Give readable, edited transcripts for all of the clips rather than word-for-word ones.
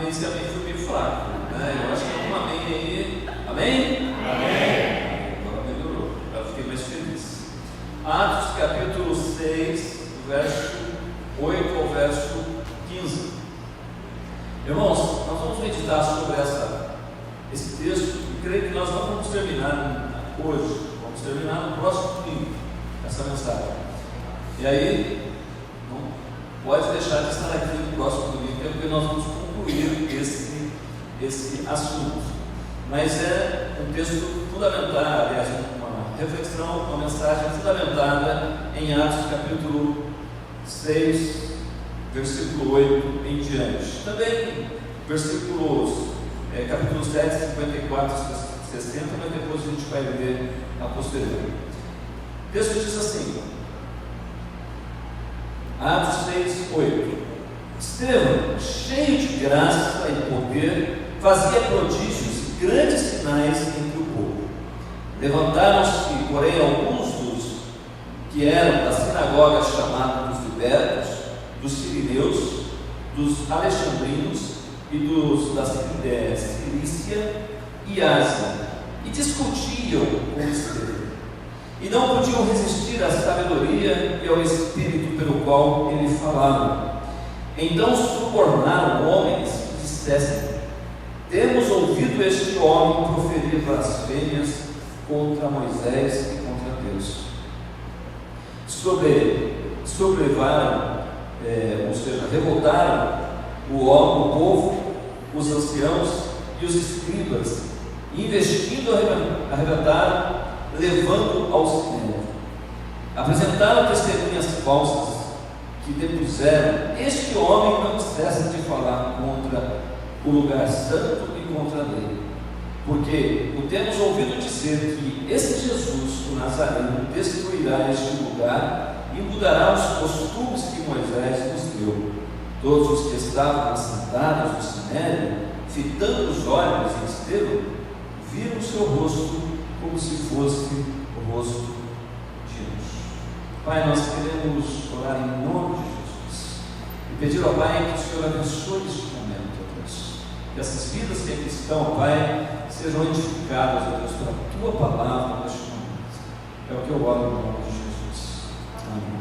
amém, esse amém foi meio fraco, né? Eu acho que é um amém aí. Amém? Amém. Agora melhorou, eu fiquei mais feliz. Atos capítulo 6, verso 8 ao verso 15. Irmãos, nós vamos meditar sobre esse texto e creio que nós não vamos terminar hoje, vamos terminar no próximo domingo essa mensagem. E aí, não pode deixar de estar aqui no próximo domingo, porque nós vamos concluir esse assunto. Mas é um texto fundamental, aliás, uma reflexão, uma mensagem fundamentada em Atos capítulo 6, versículo 8 em diante. Também versículos capítulo 7, 54 e 60, mas depois a gente vai ler a posterior. O texto diz assim, Atos 6, 8: Estevão, cheio de graça e poder, fazia prodígios e grandes sinais entre o povo. Levantaram-se, porém, alguns dos que eram da sinagoga chamada dos libertos, dos sirineus, dos alexandrinos e dos da Cilícia e Ásia, e discutiam com Estevão, e não podiam resistir à sabedoria e ao espírito pelo qual ele falava. Então subornaram homens e dissessem: temos ouvido este homem proferir blasfêmias contra Moisés e contra Deus. Sobrelevaram, ou seja, revoltaram o povo, os anciãos e os escribas, e investindo arrebataram, levando ao sinédrio. Apresentaram testemunhas falsas que depuseram: este homem não cessa de falar contra o lugar santo e contra a lei, porque o temos ouvido dizer que esse Jesus, o Nazareno, destruirá este lugar e mudará os costumes que Moisés nos deu. Todos os que estavam assentados no sinédrio, fitando os olhos em Estevão, viram o seu rosto como se fosse o rosto de anjo. Pai, nós queremos orar em nome de Jesus e pedir ao Pai que o Senhor abençoe este momento, ó Deus. Que essas vidas que aqui estão, ó Pai, sejam edificadas, ó Deus, pela Tua palavra neste momento. É o que eu oro em nome de Jesus. Amém.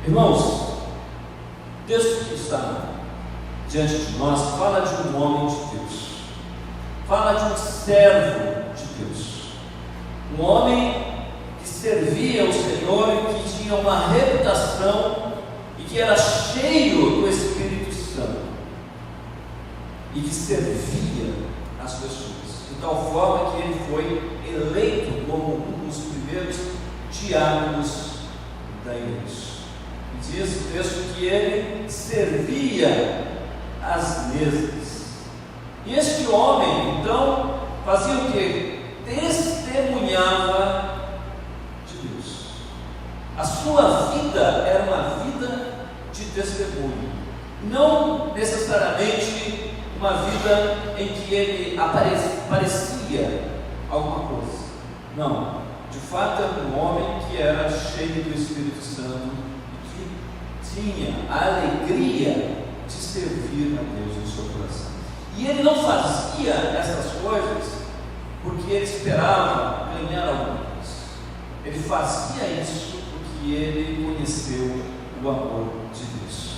Irmãos, o texto que está diante de nós fala de um homem de Deus, fala de um servo de Deus, um homem que servia ao Senhor e que tinha uma reputação e que era cheio do Espírito Santo e que servia as pessoas, de tal forma que ele foi eleito como um dos primeiros diáconos da igreja. E diz o texto que ele servia as mesas. E este homem, então, fazia o quê? Testemunhava de Deus. A sua vida era uma vida de testemunho, não necessariamente uma vida em que ele parecia alguma coisa. Não, de fato era um homem que era cheio do Espírito Santo e que tinha a alegria de servir a Deus no seu coração. E ele não fazia essas coisas porque ele esperava ganhar alguma coisa. Ele fazia isso porque ele conheceu o amor de Deus.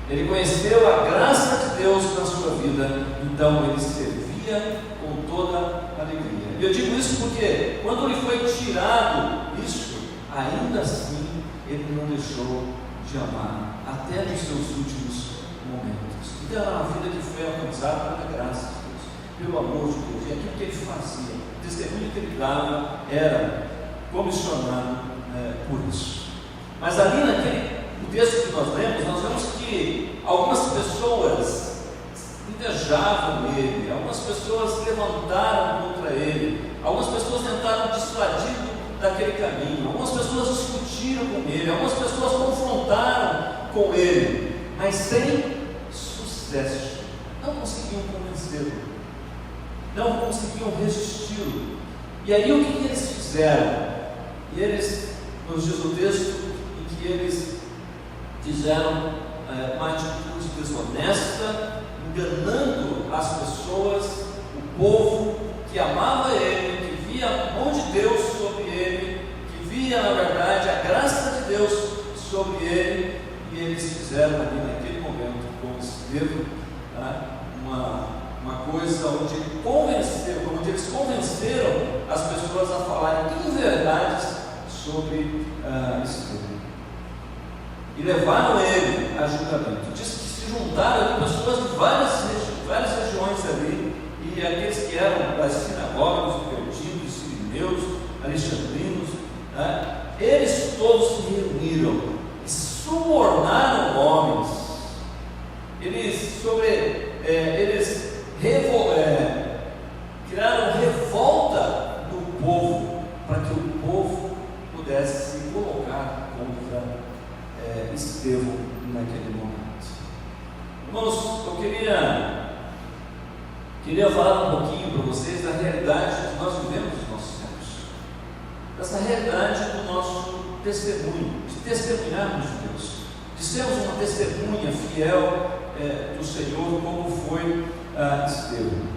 Ele conheceu a graça de Deus na sua vida, então ele servia com toda a alegria. E eu digo isso porque quando ele foi tirado isso, ainda assim ele não deixou de amar, até nos seus últimos momentos. Então era uma vida que foi alcançada pela graça de Deus, pelo amor de Deus, e aquilo que ele fazia, o testemunho que ele dava era comissionado por isso. Mas ali no texto que nós lemos, nós vemos que algumas pessoas invejavam ele, algumas pessoas levantaram contra ele, algumas pessoas tentaram dissuadi-lo daquele caminho, algumas pessoas discutiram com ele, algumas pessoas confrontaram com ele, mas sem sucesso, não conseguiam convencê-lo, não conseguiam resisti-lo. E aí o que eles fizeram? E eles, nos diz o texto, em que eles fizeram uma atitude desonesta enganando as pessoas, o povo que amava ele, que via a mão de Deus sobre ele, que via, na verdade, a graça de Deus sobre ele, e eles fizeram ali naquele momento, com Estevão, uma coisa onde eles convenceram as pessoas a falarem inverdades sobre Estevão. E levaram ele a julgamento. Diz que se juntaram ali pessoas de várias regiões ali, e aqueles que eram das sinagogas, perdidos, sirineus, alexandrinos, eles todos se reuniram e subornaram homens. Eles criaram revolta no povo, para que o povo pudesse se colocar contra Estevão naquele momento. Irmãos, eu queria falar um pouquinho para vocês da realidade que nós vivemos nos nossos tempos, dessa realidade do nosso testemunho, de testemunharmos de Deus, de sermos uma testemunha fiel do Senhor, como foi Estevão.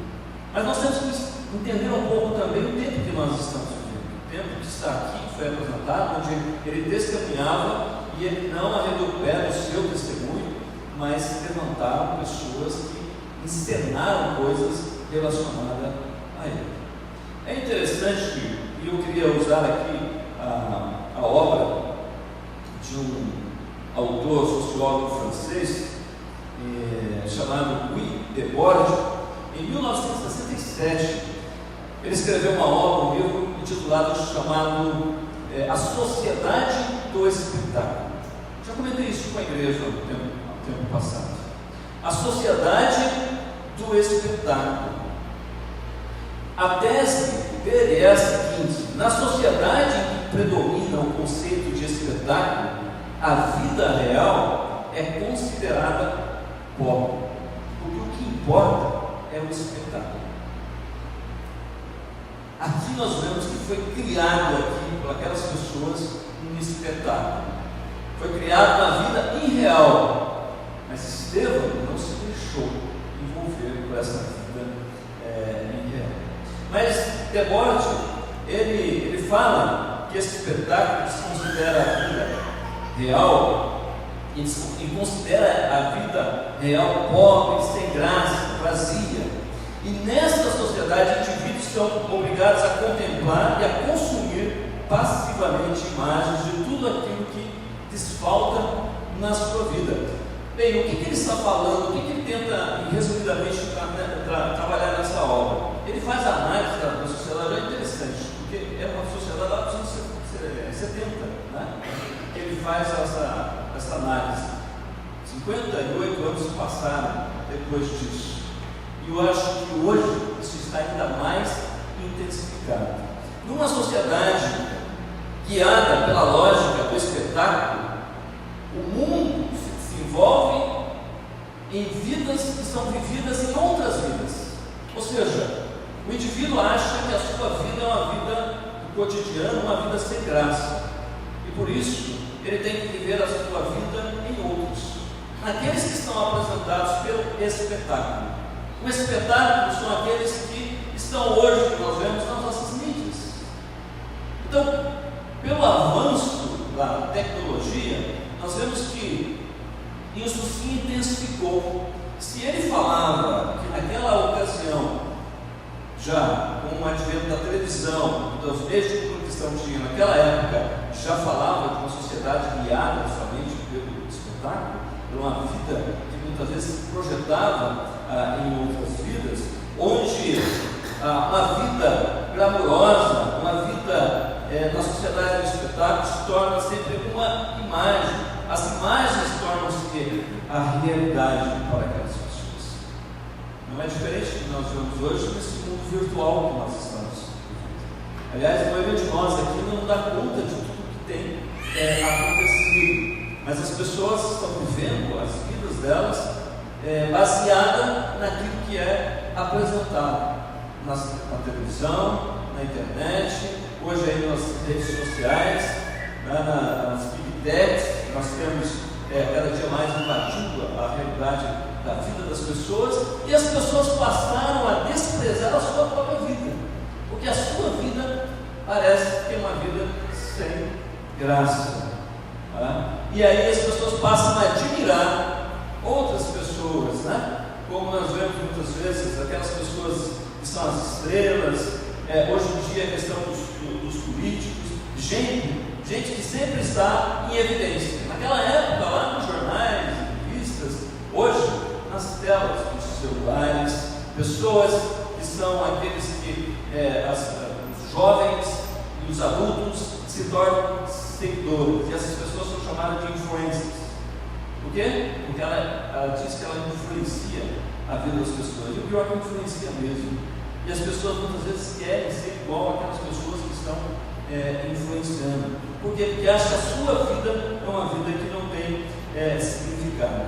Mas nós temos que entender um pouco também o tempo que nós estamos vivendo. O tempo que está aqui, que foi apresentado, onde ele testemunhava e ele não arredou o pé no seu testemunho, mas levantaram pessoas que encenaram coisas relacionadas a ele. É interessante, e eu queria usar aqui a obra de um autor, sociólogo francês, chamado Guy Debord. Em 1967, ele escreveu uma obra, um livro intitulado, chamado A Sociedade do Espetáculo. Já comentei isso com a igreja no tempo passado. A Sociedade do Espetáculo. A tese dele é a seguinte: na sociedade em que predomina o conceito de espetáculo, a vida real é considerada pobre, porque o que importa é o espetáculo. Aqui nós vemos que foi criado aqui por aquelas pessoas um espetáculo. Foi criado na vida irreal, mas Estevão não se deixou envolver por essa vida irreal. Mas Debord, ele fala que esse espetáculo se considera a vida real e considera a vida real pobre, sem graça, vazia. E nesta sociedade, indivíduos são obrigados a contemplar e a consumir passivamente imagens de tudo aquilo que desfalta na sua vida. Bem, o que ele está falando? O que ele tenta, resumidamente, trabalhar nessa obra? Ele faz a análise da sociedade. É interessante, porque é uma sociedade lá dos anos 70, né? Ele faz essa análise. 58 anos se passaram depois disso. E eu acho que hoje isso está ainda mais intensificado. Numa sociedade guiada pela lógica do espetáculo, o mundo se envolve em vidas que são vividas em outras vidas. Ou seja, o indivíduo acha que a sua vida é uma vida do cotidiano, uma vida sem graça. E por isso, ele tem que viver a sua vida em outros. Aqueles que estão apresentados pelo espetáculo. O espetáculo são aqueles que estão hoje, que nós vemos nas nossas mídias. Então, pelo avanço da tecnologia, nós vemos que isso se intensificou. Se ele falava que naquela ocasião, já com o advento da televisão, dos meios de comunicação que tinha naquela época, já falava de uma sociedade guiada somente pelo espetáculo, por uma vida que muitas vezes se projetava em outras vidas, onde uma vida glamurosa, uma vida na sociedade do espetáculo se torna sempre uma imagem. As imagens tornam-se a realidade para aquelas pessoas. Não é diferente do que nós vemos hoje nesse mundo virtual que nós estamos vivendo. Aliás, a maioria de nós aqui não dá conta de tudo que tem acontecido, mas as pessoas estão vivendo as vidas delas baseada naquilo que é apresentado na televisão, na internet, hoje aí nas redes sociais, nas big techs. Nós temos cada dia mais invadindo a realidade da vida das pessoas, e as pessoas passaram a desprezar a sua própria vida, porque a sua vida parece que é uma vida sem graça. E aí as pessoas passam a admirar outras pessoas, como nós vemos muitas vezes, aquelas pessoas que são as estrelas, hoje em dia a questão dos políticos, gente que sempre está em evidência. Naquela época, lá nos jornais, revistas, hoje, nas telas dos celulares, pessoas que são aqueles que os jovens e os adultos se tornam seguidores, e essas pessoas são chamadas de influencers. Por quê? Porque ela diz que ela influencia a vida das pessoas, e o pior é que influencia mesmo, e as pessoas muitas vezes querem ser igual àquelas pessoas que estão influenciando. Por quê? Porque acha que a sua vida é uma vida que não tem significado.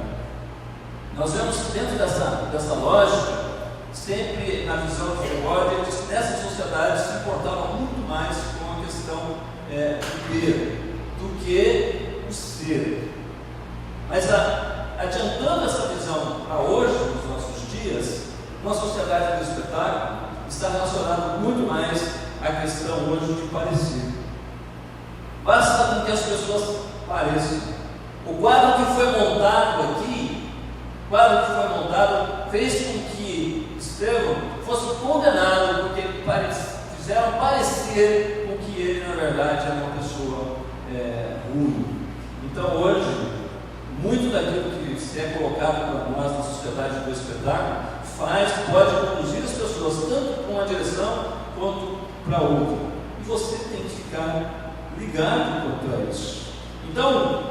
Nós vemos que dentro dessa lógica, sempre na visão de Foucault, ele diz que nessa sociedade se importava muito mais com a questão do ter do que o ser. Mas adiantando essa visão para hoje, nos nossos dias, uma sociedade do espetáculo está relacionada muito mais à questão hoje de parecer. Basta com que as pessoas pareçam. O quadro que foi montado aqui, fez com que Estevão fosse condenado, porque fizeram parecer com que ele, na verdade, era uma pessoa ruim. Então, hoje, muito daquilo que se é colocado para nós na sociedade do espetáculo pode conduzir as pessoas tanto para uma direção quanto para outra. E você tem que ficar ligado quanto a isso. Então,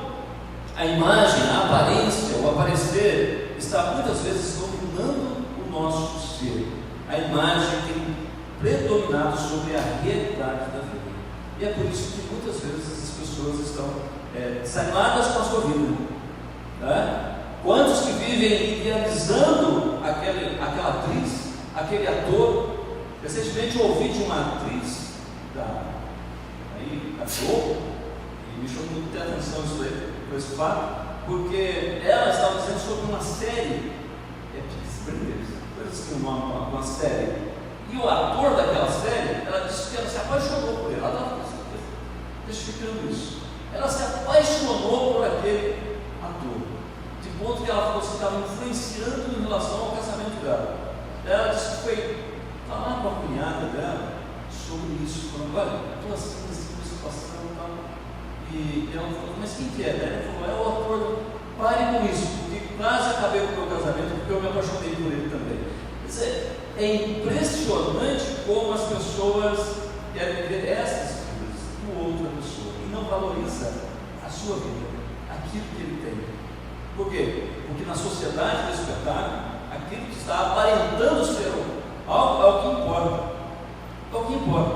a imagem, a aparência, o aparecer está muitas vezes dominando o nosso ser. A imagem tem predominado sobre a realidade da vida. E é por isso que muitas vezes as pessoas estão desanimadas com a sua vida. Quantos que vivem idealizando aquela atriz, aquele ator? Recentemente eu ouvi de uma atriz da Globo, e me chamou muita atenção isso aí, por esse fato, porque ela estava dizendo sobre uma série, coisas que o nome, uma série, e o ator daquela série, ela disse que ela se apaixonou por ele, ela estava testificando isso, ela se apaixonou por aquele ator, de ponto que ela falou que estava influenciando em relação ao casamento dela. Ela disse que foi falar com a cunhada dela sobre isso, falando: olha, estou assim, situação e tal. E ela falou: mas quem que é? Ela falou: é o ator. Pare com isso, porque quase acabei com o meu casamento, porque eu me apaixonei por ele também. Quer dizer, é impressionante como as pessoas querem ver essas coisas do outra pessoa e não valoriza a sua vida, aquilo que ele tem. Por quê? Porque na sociedade do espetáculo, aquilo que está aparentando ser algo é o que importa. É o que importa.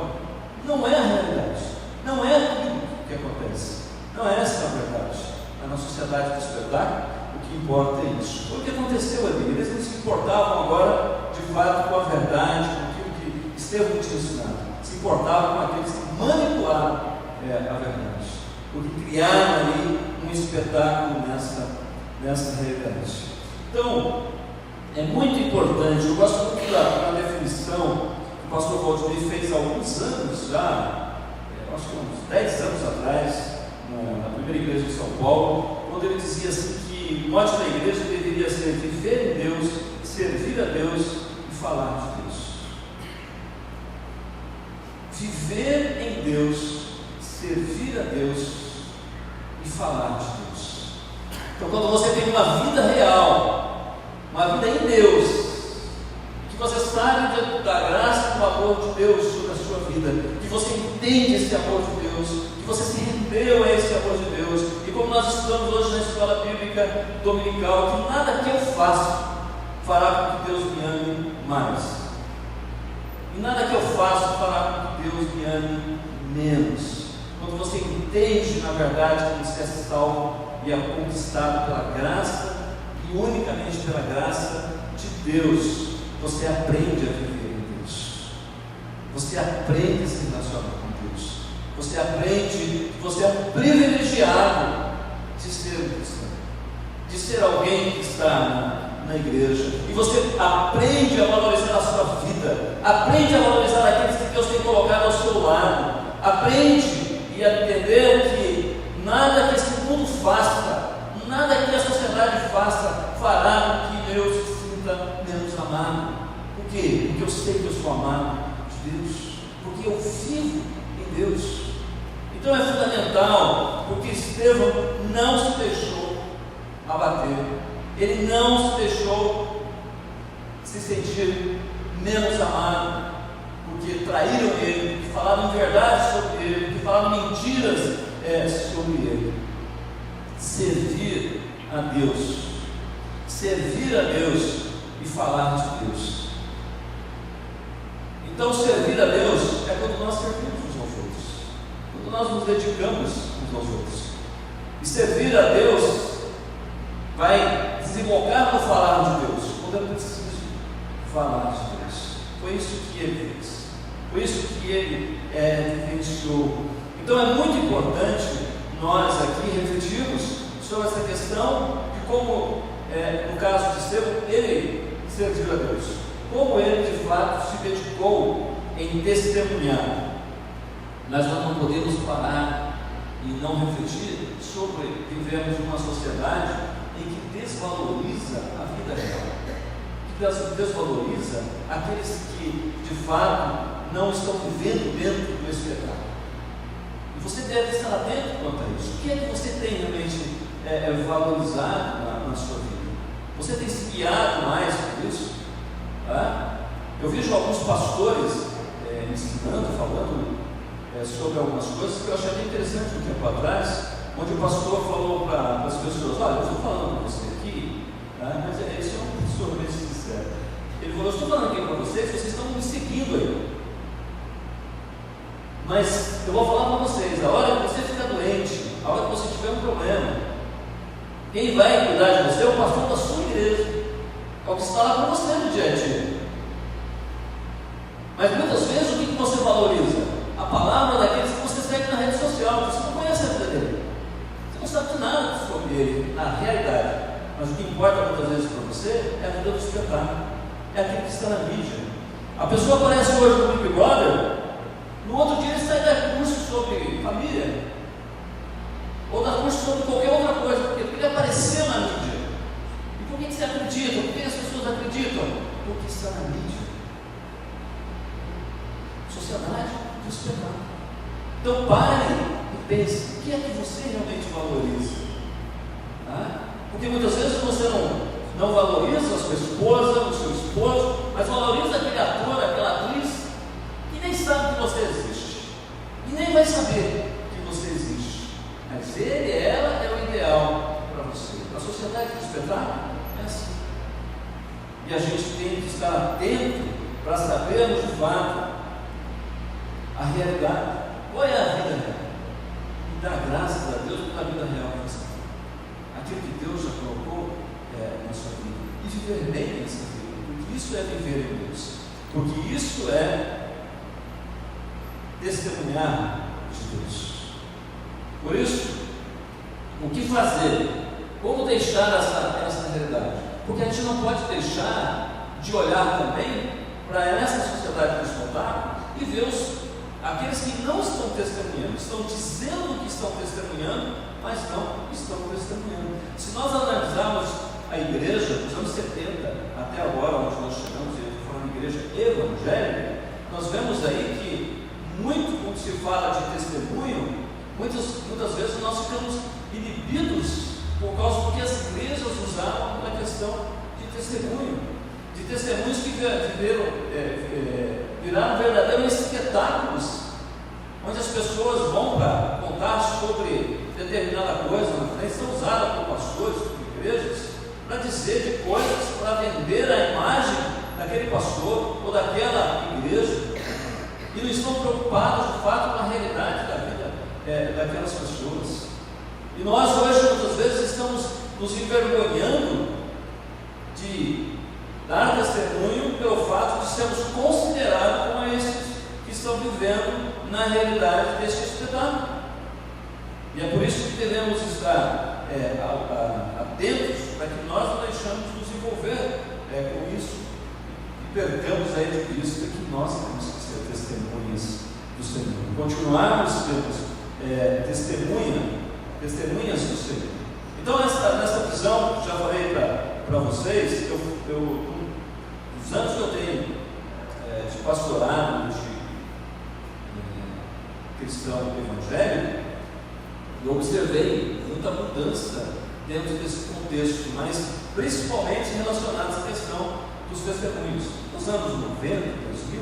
Não é a realidade. Não é aquilo que acontece. Não é essa a verdade. Na sociedade do espetáculo, o que importa é isso. Foi o que aconteceu ali. Eles não se importavam agora, de fato, com a verdade, com aquilo que Estevão tinha ensinado. Se importavam com aqueles que manipularam a verdade. Porque criaram ali um espetáculo nessa realidade. Então, é muito importante. Eu gosto muito da definição que o pastor Valdir fez há alguns anos já, acho que uns 10 anos atrás, na primeira igreja de São Paulo, quando ele dizia assim que o mote da igreja deveria ser viver em Deus, servir a Deus e falar de Deus. Viver em Deus, servir a Deus e falar de Deus. Então, quando você tem uma vida real, uma vida em Deus, que você sabe da graça e do amor de Deus sobre a sua vida, que você entende esse amor de Deus, que você se rendeu a esse amor de Deus, e como nós estudamos hoje na escola bíblica dominical, que nada que eu faço fará com que Deus me ame mais, e nada que eu faço fará com que Deus me ame menos. Quando você entende, na verdade, que você é salvo e é conquistado pela graça, e unicamente pela graça de Deus, você aprende a viver em Deus, você aprende a se relacionar com Deus, você aprende que você é um privilegiado de ser um cristão, de ser alguém que está na igreja, e você aprende a valorizar a sua vida, aprende a valorizar aqueles que Deus tem colocado ao seu lado, aprende e a entender que nada que esse mundo faça, nada que a sociedade faça, fará com que Deus se sinta menos amado. Por quê? Porque eu sei que eu sou amado de Deus, porque eu vivo em Deus. Então é fundamental, porque Estevão não se deixou abater, ele não se deixou se sentir menos amado, porque traíram ele, porque falaram verdade sobre ele, porque falaram mentiras sobre ele. Servir a Deus e falar de Deus. Então, servir a Deus é quando nós servimos uns aos outros, quando nós nos dedicamos uns aos outros. E servir a Deus vai desembocar no falar de Deus, quando eu preciso falar de Deus. Foi isso que ele fez, foi isso que ele vivenciou. Então é muito importante nós aqui refletirmos sobre essa questão de como, no caso de Estevão, ele serviu a Deus, como ele de fato se dedicou em testemunhar. Nós não podemos parar e não refletir sobre vivemos numa sociedade em que desvaloriza a vida real, que desvaloriza aqueles que de fato não estão vivendo dentro do espetáculo. E você deve estar atento quanto a isso. O que é que você tem realmente valorizado na sua vida? Você tem se guiado mais por isso? Eu vejo alguns pastores ensinando, falando sobre algumas coisas que eu achei bem interessante um tempo atrás, onde o pastor falou para as pessoas: olha, eu estou falando com você aqui, mas esse é um pastor bem sincero. Ele falou: eu estou falando aqui para vocês estão me seguindo aí, mas eu vou falar para vocês, a hora que você ficar doente, a hora que você tiver um problema, quem vai cuidar de você é o pastor da sua igreja, é o que está lá com você no dia a dia. Mas muitas vezes o que você valoriza? A palavra daqueles que você segue na rede social, você não conhece a vida dele, você não sabe nada sobre ele na realidade, mas o que importa muitas vezes para você é a vida do espetáculo, é aquele que está na mídia. A pessoa aparece hoje no Big Brother, no outro dia ele está indo dar curso sobre família, ou dar curso sobre qualquer outra coisa, porque ele apareceu na mídia. E por que você acredita? Por que as pessoas acreditam? Porque está na mídia. Sociedade do espetáculo. Então pare e pense: o que é que você realmente valoriza? Porque muitas vezes você não valoriza a sua esposa, o seu esposo, mas valoriza aquele ator, aquela atriz que nem sabe que você existe e nem vai saber que você existe, mas ele, ela é o ideal para você. A sociedade do espetáculo é assim, e a gente tem que estar atento para sabermos de fato a realidade. Qual é a vida real? E dar graças a Deus pela vida real que você tem, aquilo que Deus já colocou na sua vida, e viver bem nessa vida, porque isso é viver em Deus, porque isso é testemunhar de Deus. Por isso, o que fazer? Como deixar essa realidade? Porque a gente não pode deixar de olhar também para essa sociedade do espetáculo e ver aqueles que não estão testemunhando, estão dizendo que estão testemunhando, mas não estão testemunhando. Se nós analisarmos a igreja dos anos 70 até agora, onde nós chegamos, e falando de igreja evangélica, nós vemos aí que muito quando se fala de testemunho, muitas vezes nós ficamos inibidos por causa do que as igrejas usavam na questão de testemunhos que viraram verdadeiros espetáculos, onde as pessoas vão para contar sobre determinada coisa na frente, são usadas por pastores, por igrejas, para dizer de coisas, para vender a imagem daquele pastor ou daquela igreja, e não estão preocupados de fato com a realidade da vida daquelas pessoas. E nós hoje muitas vezes estamos nos envergonhando de dar testemunho pelo fato de sermos considerados como esses que estão vivendo na realidade deste espetáculo. E é por isso que devemos estar atentos para que nós não deixamos nos envolver com isso e percamos aí de vista que nós temos que ser testemunhas do Senhor, continuarmos sendo testemunhas do Senhor. Então, nessa visão, já falei para vocês, os anos que eu tenho de pastorado, de cristão evangélico, eu observei muita mudança dentro desse contexto, mas principalmente relacionados à questão dos testemunhos. Nos anos 90, 2000,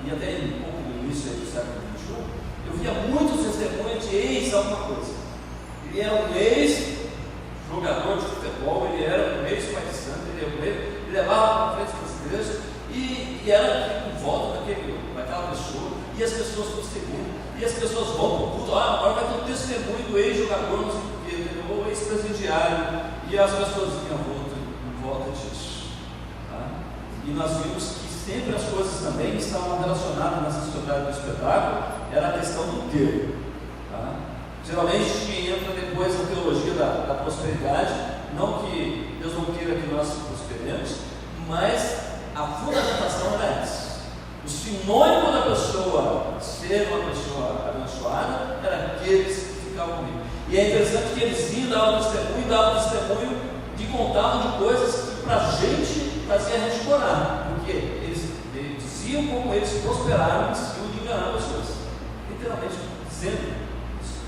e até um pouco no início do século XXI, eu via muitos testemunhos de ex-alguma coisa. Ele era um ex-jogador de futebol, ele era um ex-pai de santo, ele levava para frente das igrejas e era em volta daquela pessoa, e as pessoas testemunham, e as pessoas vão para o culto, agora vai ter um testemunho do ex-jogador, não sei o quê, ou ex-presidiário, e as pessoas vinham em volta disso. Tá? E nós vimos que sempre as coisas também que estavam relacionadas nessa sociedade do espetáculo era a questão do ter. Tá? Geralmente quem entra depois na teologia da prosperidade, não que Deus não queira que nós prosperemos, mas a fundamentação era essa. O sinônimo da pessoa ser uma pessoa abençoada era aqueles que ficavam comigo. E é interessante que eles vinham, davam testemunho de contavam de coisas que para a gente fazia a gente chorar, porque eles diziam como eles prosperaram em cima de enganar pessoas, literalmente dizendo isso.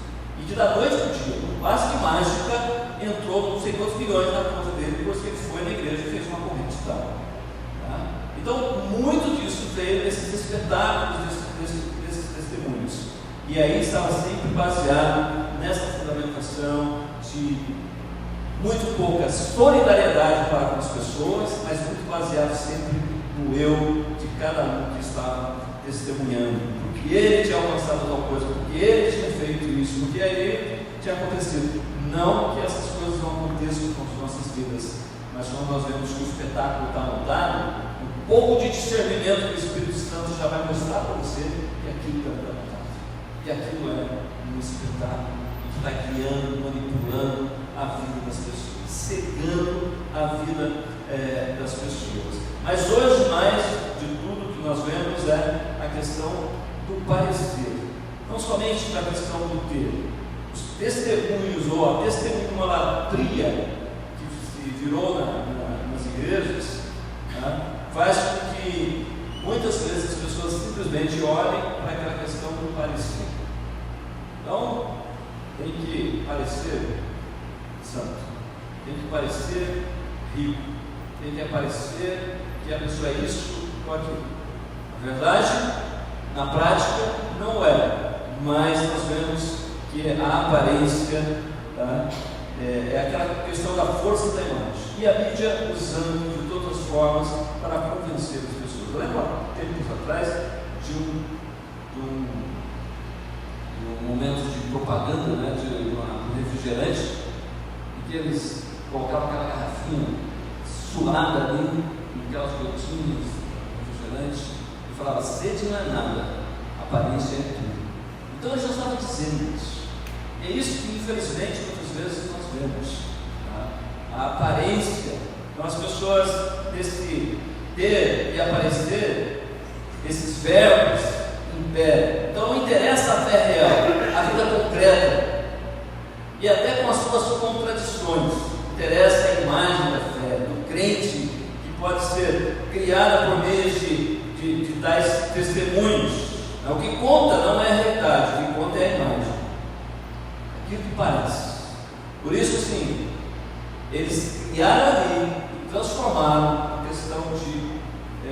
E que da noite para o dia, quase que mágica, entrou não sei quantos milhões na conta dele depois que ele foi na igreja e fez uma corrente e tal. Tá? Então, muito disso veio desses espetáculos, desses testemunhos. E aí estava sempre baseado nessa fundamentação de muito pouca solidariedade para com as pessoas, mas muito baseado sempre no eu de cada um que estava testemunhando, porque ele tinha alcançado tal coisa, porque ele tinha feito isso, porque aí tinha acontecido. Não que essas coisas não aconteçam com as nossas vidas, mas quando nós vemos que o espetáculo está montado, um pouco de discernimento que o Espírito Santo já vai mostrar para você que aquilo está montado, que aquilo é um espetáculo que está criando, manipulando a vida das pessoas, cegando a vida das pessoas. Mas hoje, mais de tudo que nós vemos é a questão do parecer, não somente da questão do ter. Os testemunhos ou a testemunholatria que se virou nas igrejas, né, faz com que muitas vezes as pessoas simplesmente olhem para aquela questão do parecer. Então, tem que parecer santo, tem que parecer rico, tem que parecer que a pessoa é isso ou aquilo. Na verdade, na prática, não é, mas nós vemos que a aparência, tá, é aquela questão da força da imagem. E a mídia usando de todas as formas para convencer as pessoas. Eu lembro há tempos atrás de um momento de propaganda, né, de um refrigerante, em que eles colocavam aquela garrafinha suada ali, aquelas gotinhas de refrigerante, e falava: sede não é nada, aparência é tudo. Então ele já estava dizendo isso. E é isso que infelizmente muitas vezes nós vemos. Tá? A aparência, então as pessoas desse ter e aparecer, esses verbos imperam. Então não interessa a fé real, a vida concreta, e até com as suas contradições. Interessa a imagem da fé, do crente, que pode ser criada por meio de tais testemunhos. O que conta não é a realidade, o que conta é a imagem, aquilo que parece. Por isso, sim, eles criaram ali e transformaram a questão de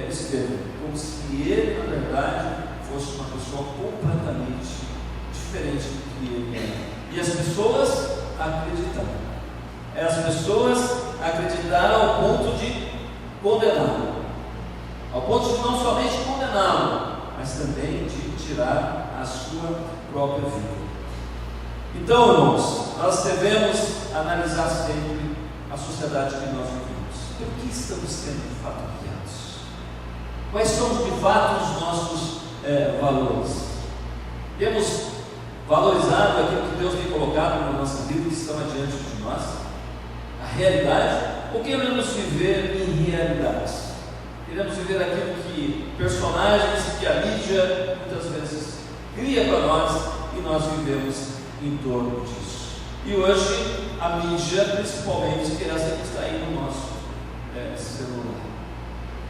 Estevão, como se ele, na verdade, fosse uma pessoa completamente diferente do que ele era. E as pessoas acreditaram. As pessoas acreditaram ao ponto de condená-lo, ao ponto de não somente condená-lo, mas também de tirar a sua própria vida. Então, irmãos, nós devemos analisar sempre a sociedade que nós vivemos. Por que estamos sendo de fato guiados? Quais são de fato os nossos valores? Temos valorizado aquilo que Deus tem colocado na nossa vida, que estão adiante de nós? A realidade? ou queremos viver em realidades? Queremos viver aquilo que personagens que a mídia muitas vezes cria para nós e nós vivemos em torno disso. E hoje a mídia, principalmente, que essa que está aí no nosso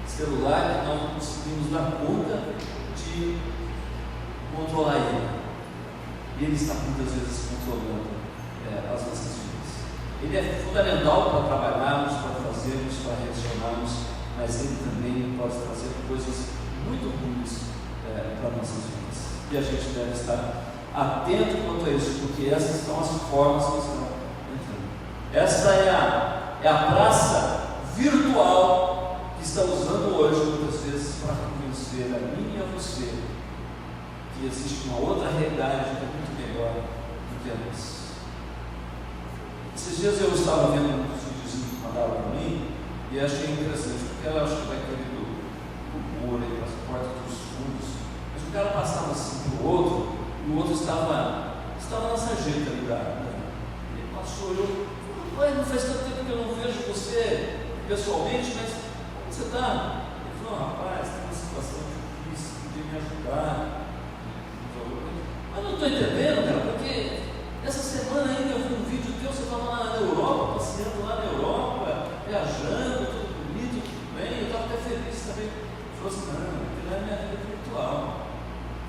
celular que não conseguimos dar conta de controlar ele. E ele está muitas vezes controlando as nossas vidas. Ele é fundamental para trabalharmos, para fazermos, para reaccionarmos, mas ele também pode trazer coisas muito ruins para nossas vidas. E a gente deve estar atento quanto a isso, porque essas são as formas que estão entrando. Essa é a praça virtual que está usando hoje, muitas vezes, para convencer a mim e a você que existe uma outra realidade que é muito melhor do que a nossa. Esses dias eu estava vendo um videozinho que mandaram para mim e achei interessante, porque ela acho que vai querer do muro aí, para as portas dos fundos, mas o cara passava assim para o outro, e o outro estava nessa jeita ali ele passou, não faz tanto tempo que eu não vejo você pessoalmente, mas como você está? Ele falou, rapaz, tem uma situação difícil, podia me ajudar. Mas não estou entendendo, cara, porque essa semana ainda eu vi um vídeo teu, você estava lá na Europa, passeando lá na Europa, viajando, tudo bonito, tudo bem, eu estava até feliz também. Ele falou assim, não, aquilo é a minha vida virtual.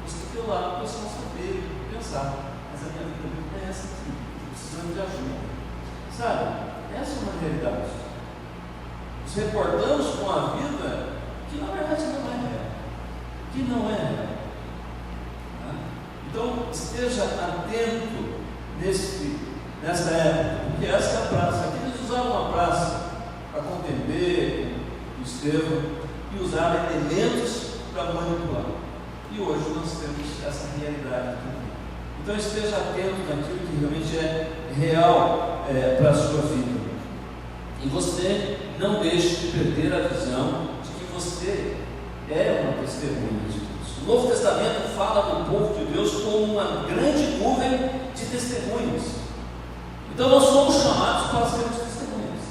Você tem que ir lá para o pessoal saber, pensar, mas a minha vida não é essa aqui, estou precisando de ajuda. Sabe, essa é uma realidade. Nos reportamos com a vida que na verdade não é real. Que não é real. Então, esteja atento nessa época, porque essa é a praça. Aqui eles usaram a praça para contender o Estevão e usaram elementos para manipular. E hoje nós temos essa realidade também. Então, esteja atento naquilo que realmente é real para a sua vida. E você não deixe de perder a visão de que você é uma testemunha de Deus. O Novo Testamento fala do povo de Deus como uma grande nuvem de testemunhas. Então nós somos chamados para sermos testemunhas.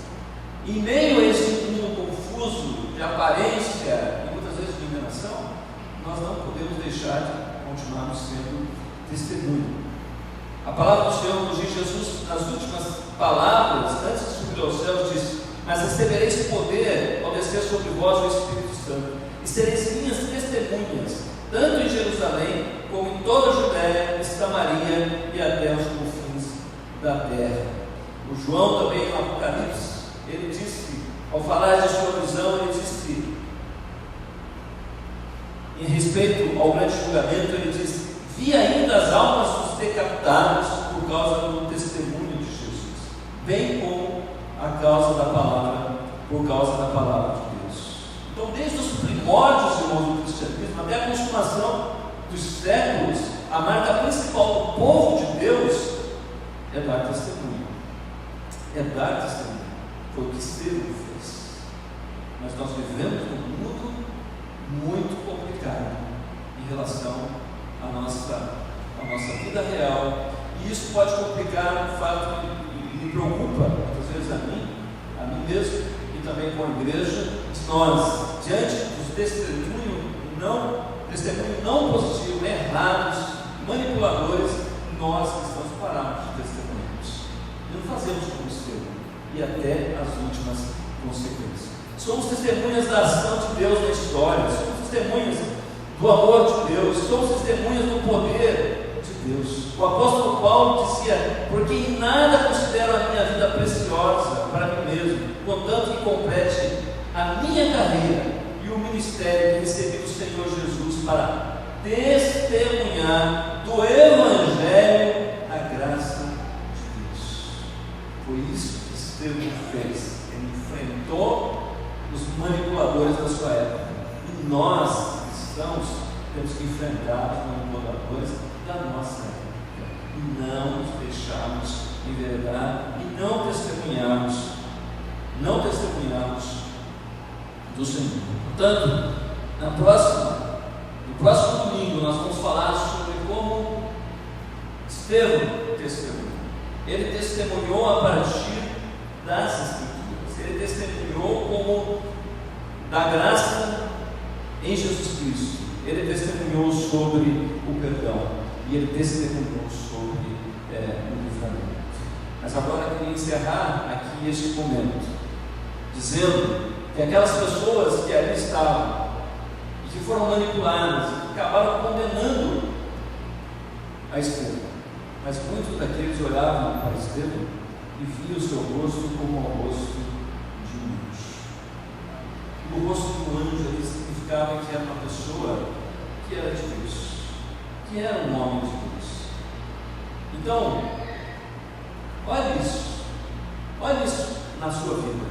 Em meio a esse mundo confuso de aparência e muitas vezes de enganação, nós não podemos deixar de continuarmos sendo testemunha. A palavra do Senhor nos diz, Jesus, nas últimas palavras, antes de subir aos céus, diz: mas recebereis poder ao descer sobre vós o Espírito Santo, e sereis minhas testemunhas, tanto em Jerusalém, como em toda a Judéia, Samaria e até os confins da terra. O João também, no Apocalipse, ele disse, ao falar de sua visão, ele disse, em respeito ao grande julgamento, ele disse: vi ainda as almas dos decapitados por causa do testemunho de Jesus, bem como a causa da palavra, por causa da palavra de Deus. Então, desde os primórdios, irmãos, do cristianismo, até a consumação dos séculos, a marca principal do povo de Deus é dar testemunho. É dar testemunho. Foi o que Estevão fez. Mas nós vivemos num mundo muito complicado em relação à nossa vida real. E isso pode complicar o fato que me preocupa, muitas vezes a mim mesmo, e também com a igreja, de nós, diante dos testemunhos não positivos, errados, manipuladores, nós estamos parados de testemunhos. Não fazemos como Estevão, e até as últimas consequências. Somos testemunhas da ação de Deus na história, somos testemunhas do amor de Deus, somos testemunhas do poder de Deus. O apóstolo Paulo dizia: porque em nada considero a minha vida preciosa para mim mesmo, contanto que complete a minha carreira e o ministério que recebi do Senhor Jesus para testemunhar do Evangelho a graça de Deus. Foi isso que Estevão fez. Ele enfrentou os manipuladores da sua época. E nós, cristãos, temos que enfrentar os manipuladores da nossa época. E não nos deixarmos enveredar e não testemunharmos do Senhor. Portanto, no próximo domingo nós vamos falar sobre como Estevão testemunhou. Ele testemunhou a partir das Escrituras. Ele como da graça em Jesus Cristo. Ele testemunhou sobre o perdão e ele testemunhou sobre o livramento. Mas agora eu queria encerrar aqui este momento, dizendo que aquelas pessoas que ali estavam e que foram manipuladas, que acabaram condenando a Estevão, mas muitos daqueles olhavam para Estevão e viam o seu rosto como o rosto de um anjo. O rosto de um anjo ali significava que era uma pessoa que era de Deus, que era um homem de Deus. Então, olha isso na sua vida.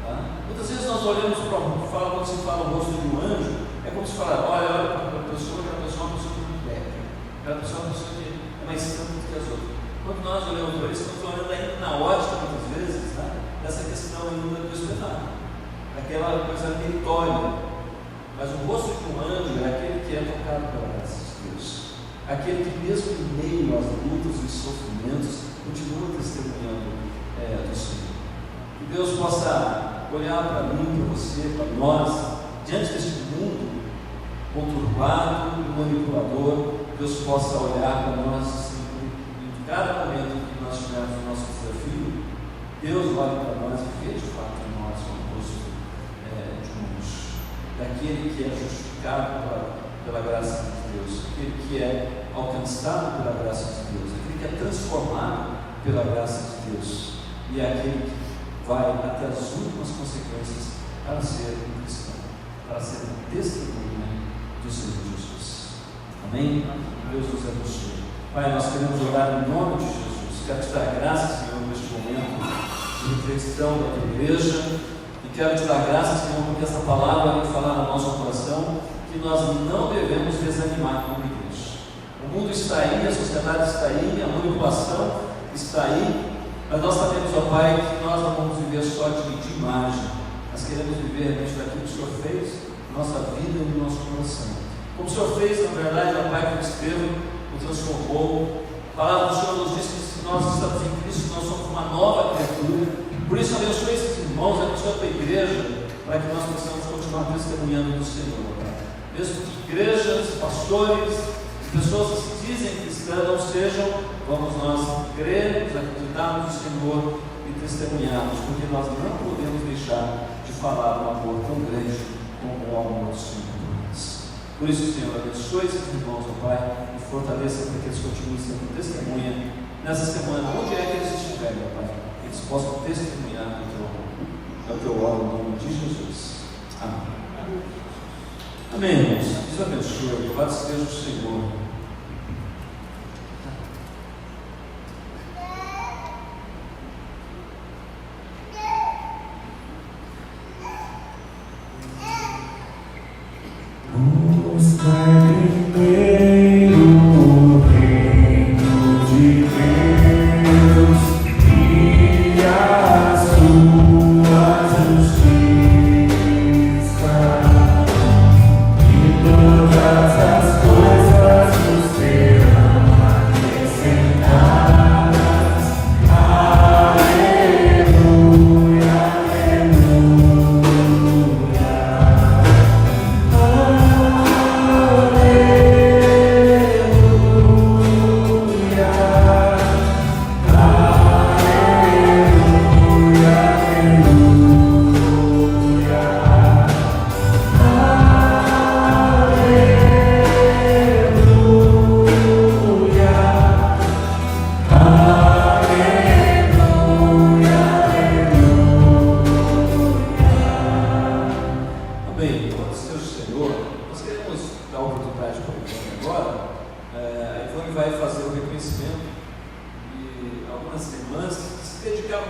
Tá? Muitas vezes nós olhamos para quando se fala o rosto de um anjo, é como se falar, olha para a pessoa, aquela pessoa é uma pessoa que não peca, aquela pessoa é uma pessoa que é mais santa do que as outras. Quando nós olhamos para isso, estamos olhando ainda na ótica, muitas vezes, né, dessa questão ainda do espetáculo, aquela coisa meritória. Mas o rosto de um anjo é aquele que é tocado pela graça de Deus, aquele que mesmo em meio às lutas e sofrimentos continua testemunhando do Senhor. Que Deus possa olhar para mim, para você, para nós, diante deste mundo conturbado e manipulador. Deus possa olhar para nós sempre, em cada momento que nós tivermos o nosso desafio. Deus olha para nós e vê de fato em nós o rosto de um anjo, daquele que é justificado pela graça de Deus, aquele que é alcançado pela graça de Deus, aquele que é transformado pela graça de Deus, e é aquele que vai até as últimas consequências para ser um cristão, para ser um testemunha do Senhor Jesus. Amém? Deus nos abençoe. Pai, nós queremos orar em nome de Jesus. Quero te dar graça, Senhor, neste momento de reflexão da tua igreja, e quero te dar graça, Senhor, porque essa palavra vai falar no nosso coração que nós não devemos desanimar como igreja. O mundo está aí, a sociedade está aí, a manipulação está aí, mas nós sabemos, ó Pai, que nós não vamos viver só de imagem, nós queremos viver realmente daquilo que o Senhor fez na nossa vida e no nosso coração. Como o Senhor fez, na verdade, ó Pai, com Estevão, o transformou. A palavra do Senhor nos diz que se nós estamos em Cristo, nós somos uma nova criatura. Por isso, abençoe esses irmãos, abençoe a tua igreja, para que nós possamos continuar testemunhando do Senhor, Pai. Mesmo que igrejas, pastores, pessoas que se dizem cristãs não sejam, vamos nós crermos, acreditarmos no Senhor e testemunharmos, porque nós não podemos deixar de falar do amor tão grande como o amor do Senhor por nós. Por isso, Senhor, abençoe esses irmãos, ó Pai, e fortaleça para que eles continuem sendo testemunha nessa semana, onde é que eles estiverem, ó Pai, que eles possam testemunhar do teu amor. É o que eu oro no nome de Jesus. Amém. Amém, irmãos. Deus abençoe. Louvado seja o Senhor. Vai fazer o reconhecimento de algumas irmãs que se dedicaram